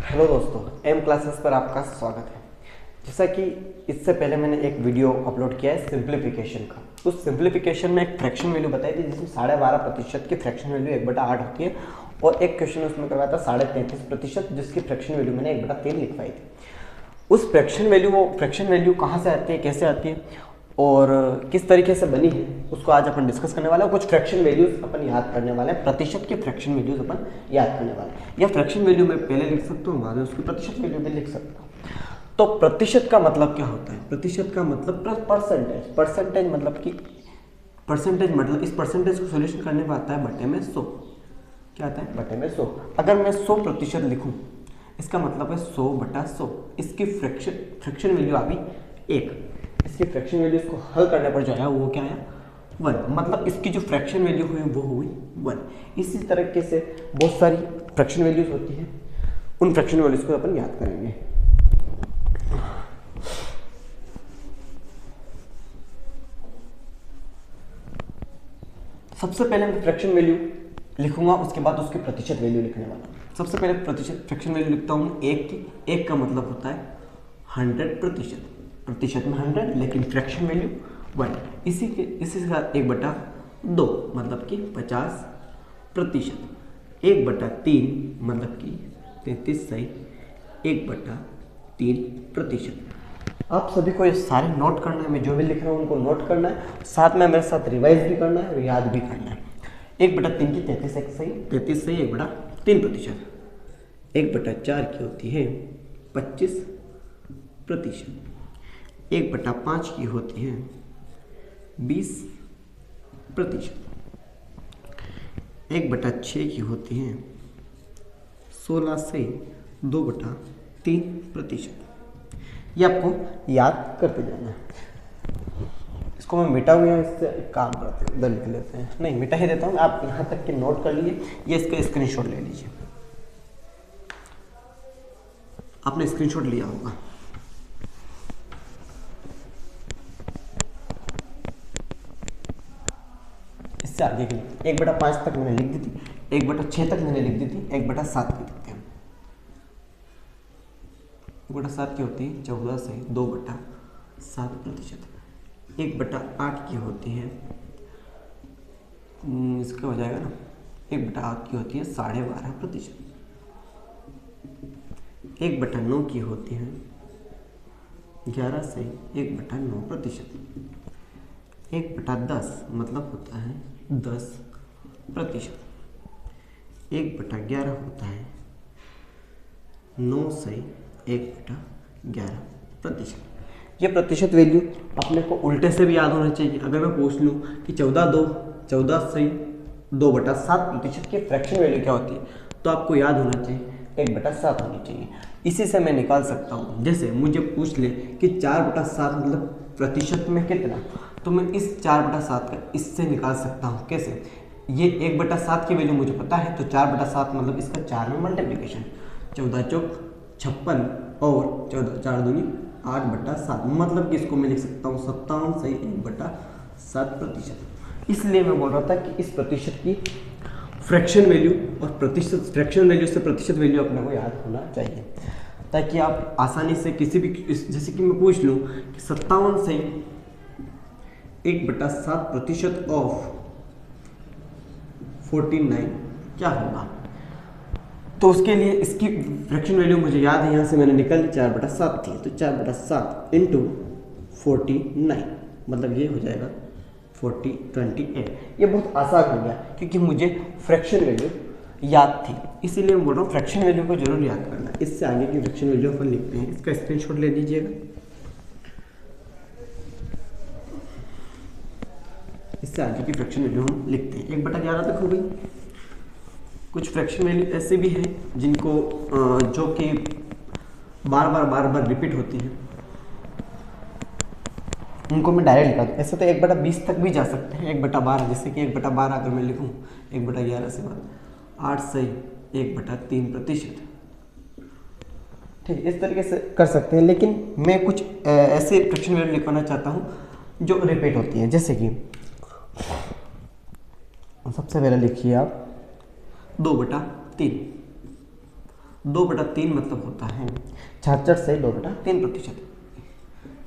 Hello दोस्तों, M classes पर आपका स्वागत है। जैसा कि इससे पहले मैंने एक वीडियो अपलोड किया है सिंप्लीफिकेशन का। उस सिंप्लीफिकेशन में एक फ्रैक्शन वैल्यू बताई थी जिसमें 12.5% की फ्रैक्शन वैल्यू 1/8 होती है, और एक क्वेश्चन उसमें करवाया था 33.5% जिसकी फ्रैक्शन वैल्यू मैंने 1/3 लिखवाई थी। उस फ्रैक्शन वैल्यू कहाँ से आती है, कैसे आती है और किस तरीके से बनी है, उसको आज अपन डिस्कस करने वाले हैं। कुछ फ्रैक्शन वैल्यूज अपन याद करने वाले हैं, प्रतिशत के फ्रैक्शन वैल्यूज अपन याद करने वाले हैं। या फ्रैक्शन वैल्यू मैं पहले लिख सकता हूँ, बाद में उसकी प्रतिशत वैल्यू भी लिख सकता हूँ। तो प्रतिशत का मतलब क्या होता है? प्रतिशत का मतलब परसेंटेज। परसेंटेज मतलब इस परसेंटेज को सोल्यूशन करने पर आता है बटे में 100। क्या आता है? बटे में 100। अगर मैं 100% लिखूँ, इसका मतलब है 100/100। इसकी फ्रैक्शन वैल्यू आ गई 1। इसकी फ्रैक्शन वैल्यू इसको हल करने पर जो आया वो क्या आया? 1। मतलब इसकी जो फ्रैक्शन वैल्यू हुई वो हुई 1। इसी तरीके से बहुत सारी फ्रैक्शन वैल्यूज होती हैं, उन फ्रैक्शन वैल्यूज को अपन याद करेंगे। सबसे पहले मैं फ्रैक्शन वैल्यू लिखूंगा, उसके बाद उसकी प्रतिशत वैल्यू लिखने वाला हूं। सबसे पहले प्रतिशत फ्रैक्शन वैल्यू लिखता हूँ 1 की। 1 का मतलब होता है 100%। प्रतिशत में 100, लेकिन फ्रैक्शन वैल्यू 1। इसी के साथ 1/2 मतलब कि 50%। 1/3 मतलब कि 33 सही 1/3%। आप सभी को ये सारे नोट करना है, मैं जो भी लिख रहा हूँ उनको नोट करना है, साथ में मेरे साथ रिवाइज भी करना है और याद भी करना है। 1/3 की 33 सही 1/3%। 1/4 की होती है 25%। 1/5 की होती है 20%। 1/6 की होती है 16 से 2/3%। ये आपको याद करते जाना है। इसको मैं मिटा हुआ इससे एक काम करते हैं, उधर लिख लेते हैं। नहीं, मिटा ही देता हूँ। आप यहाँ तक के नोट कर लीजिए, ये इसका स्क्रीनशॉट ले लीजिए। आपने स्क्रीनशॉट लिया होगा। इससे आगे की 1/5 तक मैंने लिख दी थी, 1/6 तक मैंने लिख दी थी, 1/7 की लिखते हैं। 1/7 की होती है 14 से 2/7%। 1/8 की होती है, इसका हो जाएगा ना, 1/8 की होती है 12.5%। 1/9 की होती है 11 से 1/9%। 1/10 मतलब होता है 10%। 1/11 होता है 9 से 1/11%। ये प्रतिशत वैल्यू अपने को उल्टे से भी याद होना चाहिए। अगर मैं पूछ लूँ कि 14 से 2/7% की फ्रैक्शन वैल्यू क्या होती है, तो आपको याद होना चाहिए 1/7 होनी चाहिए। इसी से मैं निकाल सकता हूँ। जैसे मुझे पूछ ले कि 4/7 मतलब प्रतिशत में कितना, तो मैं इस 4/7 का इससे निकाल सकता हूँ। कैसे? ये 1/7 की वैल्यू मुझे पता है, तो 4/7 मतलब इसका 4 में मल्टीप्लीकेशन, 14 चौक 56 और 4 दूनी 8/7, मतलब कि इसको मैं लिख सकता हूँ 57 सही 1/7%। इसलिए मैं बोल रहा था कि इस प्रतिशत की फ्रैक्शन वैल्यू और फ्रैक्शन वैल्यू से प्रतिशत वैल्यू अपने को याद होना चाहिए, ताकि आप आसानी से किसी भी, जैसे कि मैं पूछ लूँ कि 57 से 1/7% ऑफ 49 क्या होगा, तो उसके लिए इसकी फ्रैक्शन वैल्यू मुझे याद है, यहाँ से मैंने निकल ली 4/7 थी, तो 4/7 इंटू 49 मतलब ये हो जाएगा 28। ये बहुत आसान हो गया क्योंकि मुझे फ्रैक्शन वैल्यू याद थी, इसीलिए मैं बोल रहा हूँ फ्रैक्शन वैल्यू को जरूर याद करना है। इससे आगे की फ्रैक्शन वैल्यू अपन लिखते हैं, इसका स्क्रीनशॉट ले लीजिएगा। इससे आगे की फ्रैक्शन वैल्यू हम लिखते हैं। 1/11 तक हो गई। कुछ फ्रैक्शन वैल्यू ऐसे भी हैं जिनको जो कि बार बार रिपीट होती है, उनको मैं डायरेक्ट लिखा दूँ। ऐसे तो 1/20 तक भी जा सकते हैं, 1/12, जैसे कि 1/12 अगर मैं लिखूँ 1/11 से बाद 8 से 1/3%। ठीक है, इस तरीके से कर सकते हैं, लेकिन मैं कुछ ऐसे फ्रैक्शन वैल्यू लिखवाना चाहता हूँ जो रिपीट होती हैं। जैसे कि सबसे पहले लिखिए आप 2/3, 2/3 मतलब होता है 66 से 2/3%।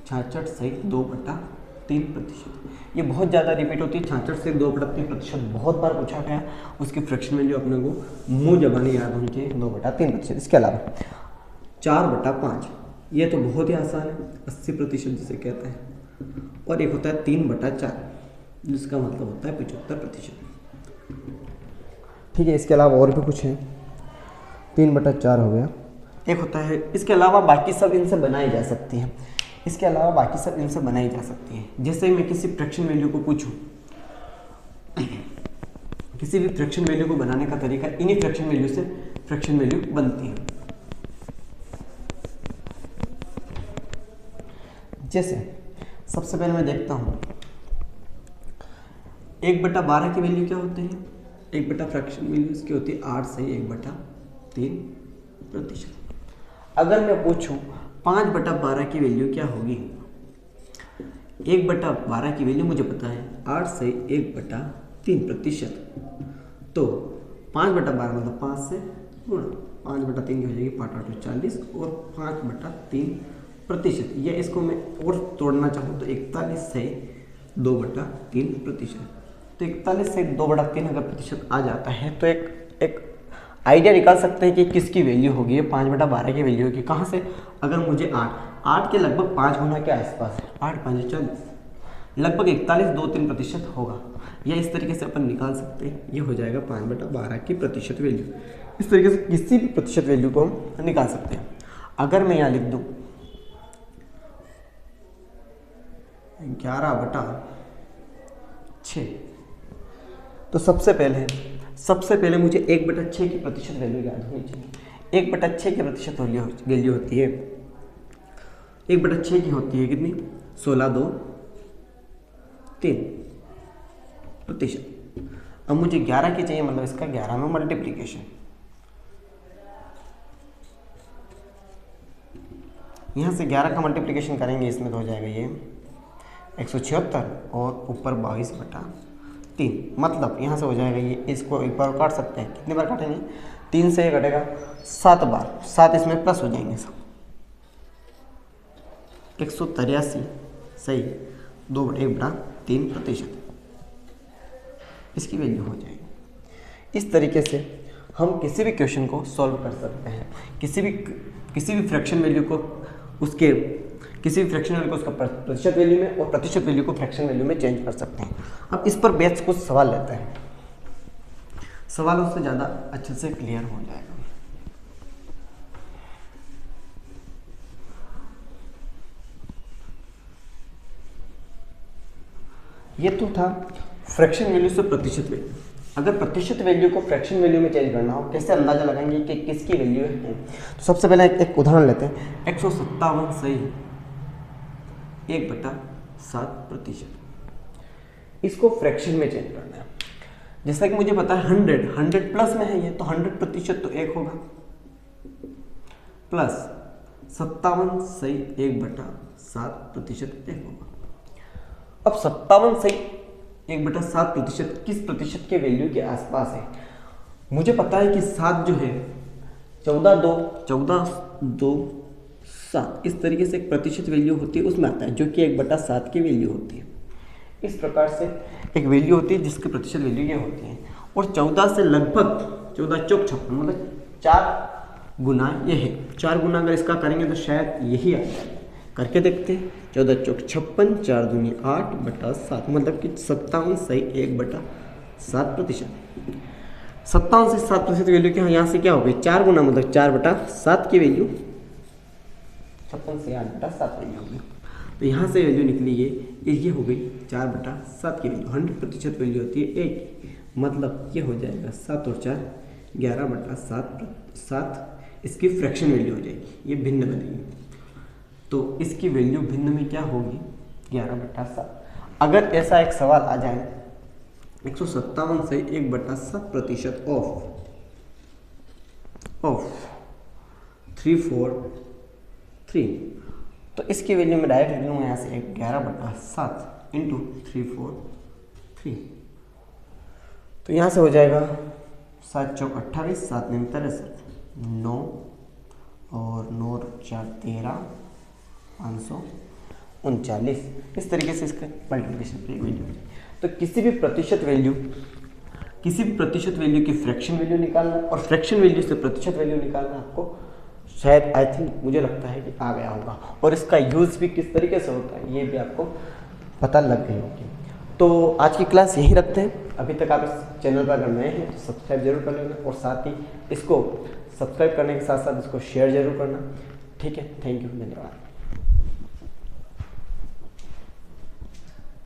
66 से 2/3%। ये बहुत ज़्यादा रिपीट होती है। 66 से 2/3% बहुत बार पूछा गया। उसकी फ्रैक्शन वैल्यू अपने को मुँह जबानी याद होनी चाहिए 2/3%। इसके अलावा 4/5, ये तो बहुत ही आसान है, 80% जिसे कहते हैं। और एक होता है 3/4, जिसका मतलब होता है 75%। ठीक है, इसके अलावा और भी कुछ है। 3/4 हो गया। एक होता है, इसके अलावा बाकी सब इनसे बनाई जा सकती है। इसके अलावा बाकी सब इनसे बनाई जा सकती है। जैसे मैं किसी फ्रैक्शन वैल्यू को पूछूं, किसी भी फ्रैक्शन वैल्यू को बनाने का तरीका इन्हीं फ्रैक्शन वैल्यू से फ्रैक्शन वैल्यू बनती है। जैसे सबसे पहले मैं देखता हूं 1/12 की वैल्यू क्या होती है। 1 फ्रैक्शन वैल्यू इसकी होती है 8 से 1/3%। अगर मैं पूछूं 5/12 की वैल्यू क्या होगी। 1/12 की वैल्यू मुझे पता है 8 से 1/3%। तो 5/12 मतलब 5 से गुणा 5/3 की हो जाएगी 5 8 40 और 5/3%। या इसको मैं और तोड़ना चाहूँ तो 41 से 2/3%। तो 41 से 2/3 अगर प्रतिशत आ जाता है तो एक आइडिया निकाल सकते हैं कि किसकी वैल्यू होगी। ये 5/12 की वैल्यू होगी। कहाँ से? अगर मुझे 8 के लगभग 5 गुना के आसपास है, 8 5 40, लगभग 41.23% होगा। या इस तरीके से अपन निकाल सकते हैं। ये हो जाएगा 5/12 की प्रतिशत वैल्यू। इस तरीके से किसी भी प्रतिशत वैल्यू को हम निकाल सकते हैं। अगर मैं यहाँ लिख दूँ 11/6, तो सबसे पहले मुझे 1/6 की प्रतिशत वैल्यू याद होनी चाहिए। 1/6 की प्रतिशत वैल्यू होती है 1/6 की होती है कितनी? 16.23%। अब मुझे 11 की चाहिए, मतलब इसका 11 में मल्टीप्लीकेशन। यहाँ से 11 का मल्टीप्लीकेशन करेंगे, इसमें तो हो जाएगा ये 176 और ऊपर 22/3। मतलब यहाँ से हो जाएगा ये, इसको एक बार काट सकते हैं। कितनी बार काटेंगे? 3 से ये कटेगा 7 बार, 7 इसमें प्लस हो जाएंगे सब। 183 सही 2/1/3% इसकी वैल्यू हो जाएगी। इस तरीके से हम किसी भी क्वेश्चन को सॉल्व कर सकते हैं। किसी भी फ्रैक्शन वैल्यू को उसका प्रतिशत वैल्यू में और प्रतिशत वैल्यू को फ्रैक्शन वैल्यू में चेंज कर सकते हैं। अब इस पर बेस कुछ सवाल लेते हैं, सवालों से ज़्यादा अच्छे से क्लियर हो जाएगा। ये तो था फ्रैक्शन वैल्यू से प्रतिशत वैल्यू। अगर प्रतिशत वैल्यू को फ्रैक्शन वैल्यू में चेंज करना हो, कैसे अंदाजा लगाएंगे कि किसकी वैल्यू है? तो सबसे पहले एक उदाहरण लेते हैं। 157 सही 1/7%। इसको फ्रैक्शन में चेंज करना है। जैसा कि मुझे पता है 100 प्लस में है ये, तो 100% तो 1 होगा, प्लस 57 सही 1/7% 1 होगा। अब 57 सही 1/7% किस प्रतिशत के वैल्यू के आसपास है? मुझे पता है कि 7 जो है 14 2 7 इस तरीके से एक प्रतिशत वैल्यू होती है, उसमें आता है, जो कि 1/7 की वैल्यू होती है। इस प्रकार से एक वैल्यू होती है जिसकी प्रतिशत वैल्यू ये होती है। और 14 से लगभग 14 चौक 56 मतलब 4 गुना ये है। 4 गुना अगर इसका करेंगे तो शायद यही आ जाए। करके देखते हैं। 14 चौक 56, 4 दूनी 8/7 मतलब कि 57 सही 1/7%। 57 से 7% वैल्यू क्या यहाँ से क्या हो गई? 4 गुना मतलब 4/7 की वैल्यू 56 से 8/7 वैल्यू हो गई। तो यहाँ से वैल्यू निकली ये हो गई 4/7 की वैल्यू। 100% वैल्यू होती है 1, मतलब ये हो जाएगा 7 और 4 11/7 इसकी फ्रैक्शन वैल्यू हो जाएगी। ये भिन्न बनेगी, तो इसकी वैल्यू भिन्न में क्या होगी? 11/7। अगर ऐसा एक सवाल आ जाए 157 से 1/7% ऑफ 343, तो इसकी वैल्यू में डायरेक्ट लिख लूँगा यहाँ से 11/7 इंटू 343। तो यहाँ से हो जाएगा 7 चौक 28, 7 9 63, 9 और 9 4 13 539, इस तरीके से इसका मल्टीप्लिकेशन पर एक वैल्यू। तो किसी भी प्रतिशत वैल्यू की फ्रैक्शन वैल्यू निकालना और फ्रैक्शन वैल्यू से प्रतिशत वैल्यू निकालना आपको शायद आई थिंक मुझे लगता है कि आ गया होगा, और इसका यूज़ भी किस तरीके से होता है ये भी आपको पता लग गई होगी। तो आज की क्लास यही रखते हैं। अभी तक आप इस चैनल पर अगर नए हैं तो सब्सक्राइब जरूर कर लेना, और साथ ही इसको सब्सक्राइब करने के साथ साथ इसको शेयर जरूर करना। ठीक है, थैंक यू, धन्यवाद।